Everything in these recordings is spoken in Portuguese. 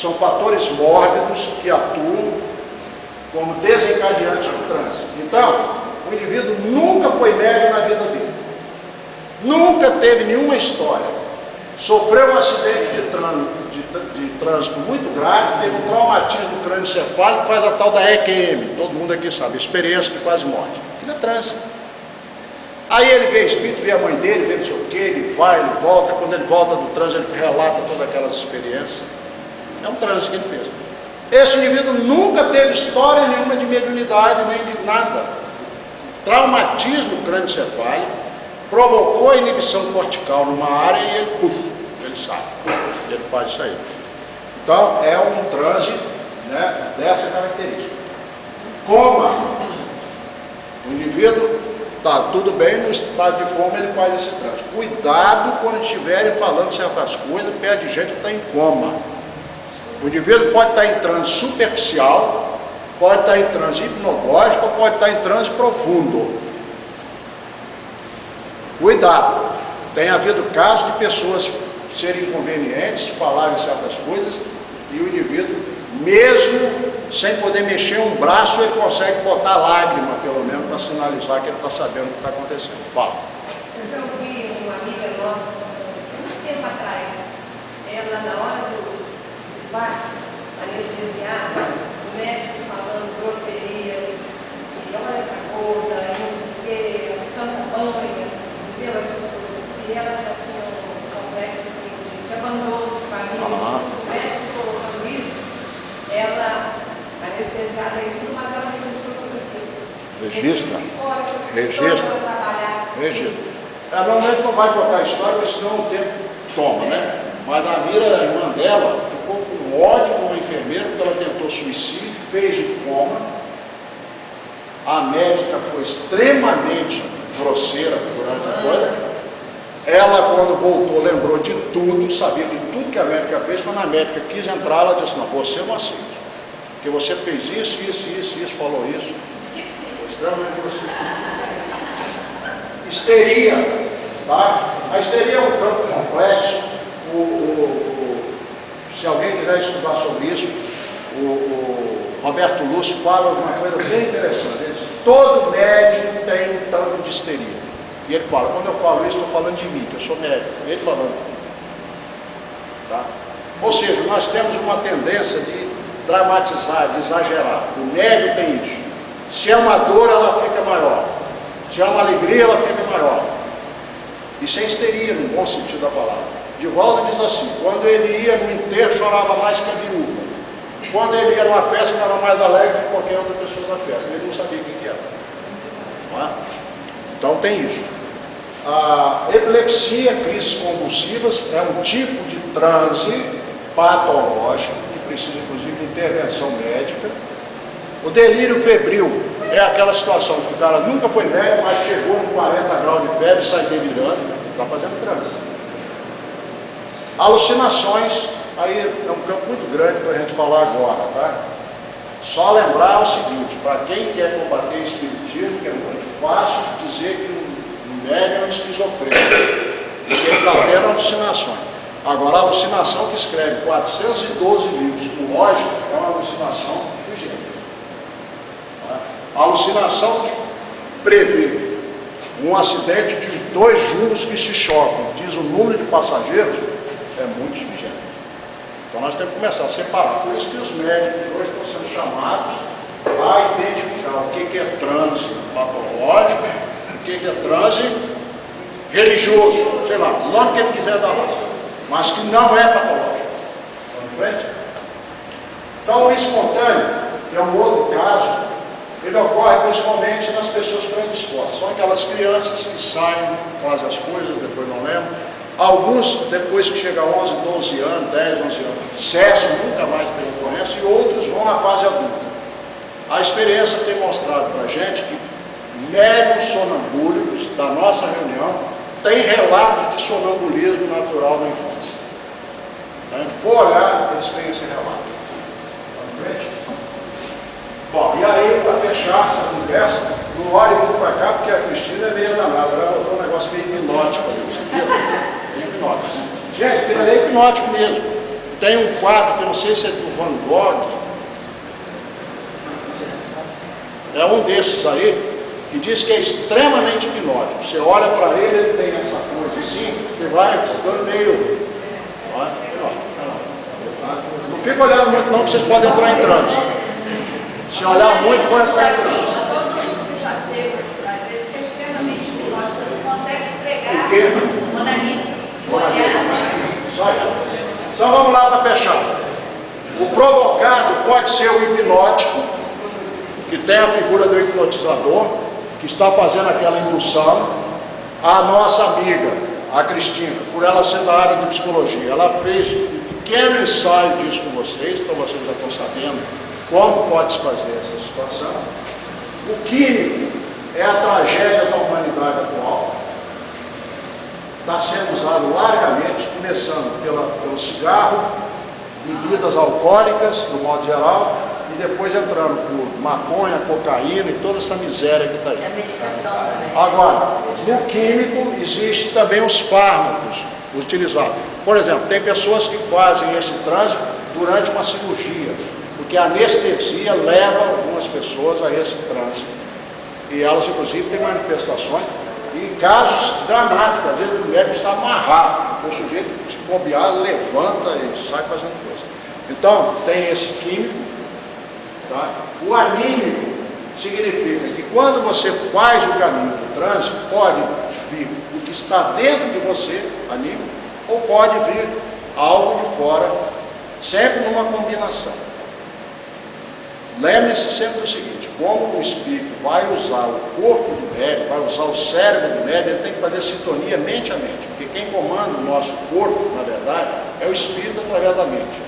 São fatores mórbidos que atuam como desencadeantes do trânsito. Então, o indivíduo nunca foi médio na vida dele. Nunca teve nenhuma história. Sofreu um acidente de trânsito muito grave, teve um traumatismo crânioencefálico, faz a tal da EQM. Todo mundo aqui sabe, experiência de quase morte. Aquilo é trânsito. Aí ele vê espírito, vê a mãe dele, vê não sei o que, ele vai, ele volta. Quando ele volta do trânsito, ele relata todas aquelas experiências. É um trânsito que ele fez. Esse indivíduo nunca teve história nenhuma de mediunidade, nem de nada. Traumatismo crânioencefálico provocou a inibição cortical numa área e ele, ele sai. Ele faz isso aí. Então, é um transe, né, dessa característica. Coma. O indivíduo está tudo bem, no estado de coma ele faz esse transe. Cuidado quando estiverem falando certas coisas perto de gente que está em coma. O indivíduo pode estar em transe superficial, pode estar em transe hipnogógico, ou pode estar em transe profundo. Cuidado. Tem havido casos de pessoas serem inconvenientes, falarem certas coisas, e o indivíduo, mesmo sem poder mexer um braço, ele consegue botar lágrima, pelo menos, para sinalizar que ele está sabendo o que está acontecendo. Fala. Eu já ouvi uma amiga nossa, muito tempo atrás, ela na hora do parto, anestesiada, o médico falando grosserias, e olha essa gorda, e não sei o que, essa tanta banha, entendeu? Essas coisas. E ela já tinha um complexo assim, de abandono de família. O médico colocando isso, ela, anestesiada e tudo, mas ela registrou tudo aquilo. Registra. Registra. Ela normalmente não vai contar a história, porque senão o tempo toma, né? Mas a Mira, a irmã dela, ficou com ódio com o enfermeiro, porque ela tentou suicídio, fez o coma. A médica foi extremamente grosseira durante a coisa. Ela, quando voltou, lembrou de tudo, sabia de tudo que a médica fez. Quando a médica quis entrar, ela disse: não, você não aceita, porque você fez isso, falou isso. Foi extremamente grosseira. Histeria, tá? A histeria é um campo complexo. Se alguém quiser estudar sobre isso, o Roberto Lúcio fala de uma coisa bem interessante. Ele diz: todo médium tem um tanto de histeria. E ele fala: quando eu falo isso, estou falando de mim, que eu sou médico. Ele falando. Tá? Ou seja, nós temos uma tendência de dramatizar, de exagerar. O médium tem isso. Se é uma dor, ela fica maior. Se é uma alegria, ela fica maior. Isso é histeria, no bom sentido da palavra. Divaldo diz assim: quando ele ia no enterro, chorava mais que a viúva. Quando ele ia numa festa, ficava mais alegre que qualquer outra pessoa da festa. Ele não sabia o que era. Não é? Então tem isso. A epilepsia, crises convulsivas, é um tipo de transe patológico que precisa, inclusive, de intervenção médica. O delírio febril é aquela situação que o cara nunca foi médico, mas chegou com 40 graus de febre e sai delirando, está fazendo transe. Alucinações, aí é um campo muito grande para a gente falar agora, tá? Só lembrar o seguinte: para quem quer combater o espiritismo, que é muito fácil dizer que o médium é um esquizofrênico, porque ele está tendo alucinações. Agora, a alucinação que escreve 412 livros com lógica é uma alucinação do gênero. Tá? A alucinação que prevê um acidente de dois juros que se chocam, diz o número de passageiros, é muito subgênero. Então nós temos que começar a separar. Por isso que os médicos hoje estão sendo chamados a identificar o que é transe patológico, o que é transe religioso, sei lá, o nome que ele quiser dar lá, mas que não é patológico. Vamos em frente? Então o espontâneo, que é um outro caso, ele ocorre principalmente nas pessoas predispostas. São aquelas crianças que saem, fazem as coisas, depois não lembram. Alguns, depois que chega a 11, 12 anos, 10, 11 anos, cessam, nunca mais têm ocorrência, e outros vão à fase adulta. A experiência tem mostrado para a gente que médiuns sonambúlicos da nossa reunião têm relatos de sonambulismo natural na infância. Se a gente for olhar, eles têm esse relato. Vamos em frente? Bom, e aí, para fechar essa conversa, não olhe muito para cá, porque a Cristina é meio danada. Ela botou um negócio meio hipnótico ali, você viu? Hipnótico. Gente, aquilo ali é hipnótico mesmo. Tem um quadro, que eu não sei se é do Van Gogh, é um desses aí, que diz que é extremamente hipnótico. Você olha para ele, ele tem essa coisa assim, que vai ficando meio... Não fica olhando muito não, que vocês podem entrar em transe. Se olhar muito, pode entrar em transe. Todo mundo que já teve, às vezes, que é extremamente hipnótico, não consegue esfregar, analisa, olhar. Então vamos lá para fechar. O provocado pode ser o hipnótico, que tem a figura do hipnotizador, que está fazendo aquela indução. A nossa amiga, a Cristina, por ela ser da área de psicologia, ela fez um pequeno ensaio disso com vocês, então vocês já estão sabendo como pode se fazer essa situação. O químico é a tragédia da humanidade atual. Está sendo usado largamente, começando pelo cigarro, bebidas alcoólicas, do modo geral, e depois entrando por maconha, cocaína e toda essa miséria que está aí. É a medicação também. Agora, no químico, existe também os fármacos utilizados. Por exemplo, tem pessoas que fazem esse transe durante uma cirurgia, porque a anestesia leva algumas pessoas a esse transe. E elas, inclusive, têm manifestações e casos dramáticos. Às vezes o médico precisa amarrar, o sujeito, se bobear, levanta e sai fazendo coisa. Então, tem esse químico. Tá? O anímico significa que quando você faz o caminho do transe, pode vir o que está dentro de você, anímico, ou pode vir algo de fora, sempre numa combinação. Lembre-se sempre do seguinte: como o espírito vai usar o corpo do médium, vai usar o cérebro do médium, ele tem que fazer sintonia mente a mente, porque quem comanda o nosso corpo, na verdade, é o espírito através da mente.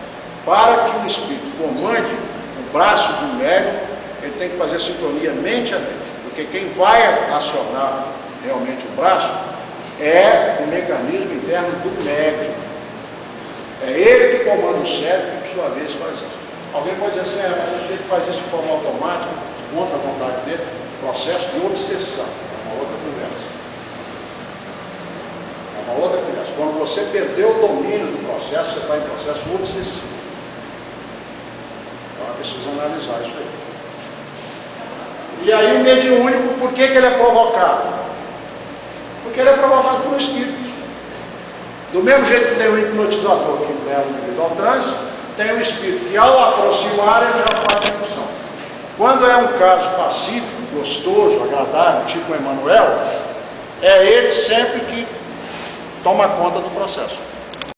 Para que o espírito comande o braço do médium, ele tem que fazer sintonia mente a mente, porque quem vai acionar realmente o braço é o mecanismo interno do médium. É ele que comanda o cérebro, que por sua vez faz isso. Alguém pode dizer assim, mas o sujeito faz isso de forma automática, contra a vontade dele, processo de obsessão. É uma outra conversa. É uma outra conversa. Quando você perdeu o domínio do processo, você está em processo obsessivo. Então é preciso analisar isso aí. E aí o mediúnico, por que ele é provocado? Porque ele é provocado por um espírito. Do mesmo jeito que tem o hipnotizador que leva o indivíduo ao transe, tem um espírito que ao aproximar ele já faz a indução. Quando é um caso pacífico, gostoso, agradável, tipo o Emmanuel, é ele sempre que toma conta do processo.